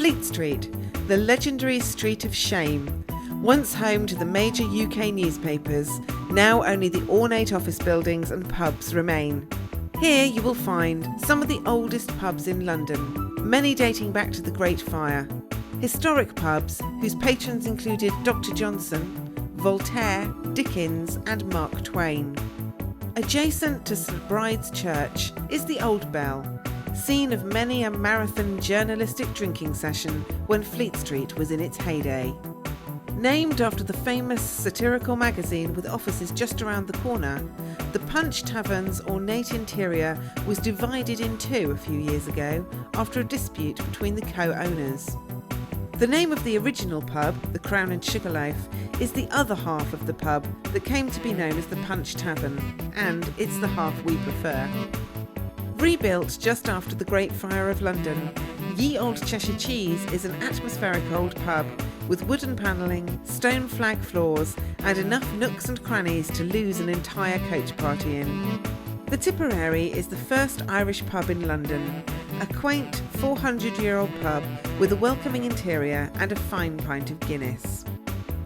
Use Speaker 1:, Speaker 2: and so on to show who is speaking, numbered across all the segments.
Speaker 1: Fleet Street, the legendary Street of Shame. Once home to the major UK newspapers, now only the ornate office buildings and pubs remain. Here you will find some of the oldest pubs in London, many dating back to the Great Fire. Historic pubs whose patrons included Dr. Johnson, Voltaire, Dickens and Mark Twain. Adjacent to St Bride's Church is the Old Bell, scene of many a marathon journalistic drinking session when Fleet Street was in its heyday. Named after the famous satirical magazine with offices just around the corner, the Punch Tavern's ornate interior was divided in two a few years ago after a dispute between the co-owners. The name of the original pub, the Crown and Sugarloaf, is the other half of the pub that came to be known as the Punch Tavern, and it's the half we prefer. Rebuilt just after the Great Fire of London, Ye Old Cheshire Cheese is an atmospheric old pub with wooden panelling, stone flag floors and enough nooks and crannies to lose an entire coach party in. The Tipperary is the first Irish pub in London, a quaint 400-year-old pub with a welcoming interior and a fine pint of Guinness.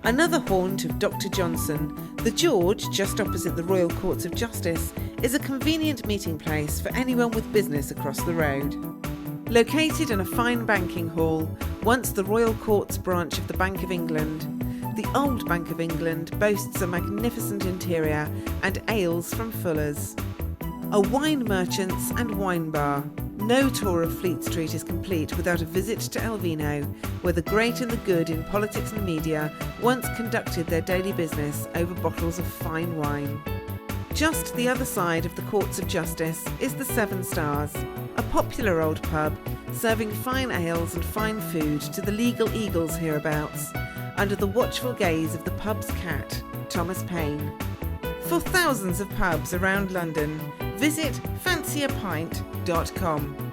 Speaker 1: Another haunt of Dr. Johnson, the George, just opposite the Royal Courts of Justice, is a convenient meeting place for anyone with business across the road. Located in a fine banking hall, once the Royal Courts branch of the Bank of England, the old Bank of England boasts a magnificent interior and ales from Fuller's. A wine merchant's and wine bar. No tour of Fleet Street is complete without a visit to El Vino, where the great and the good in politics and media once conducted their daily business over bottles of fine wine. Just the other side of the Courts of Justice is the Seven Stars, a popular old pub serving fine ales and fine food to the legal eagles hereabouts, under the watchful gaze of the pub's cat, Thomas Paine. For thousands of pubs around London, visit fancyapint.com.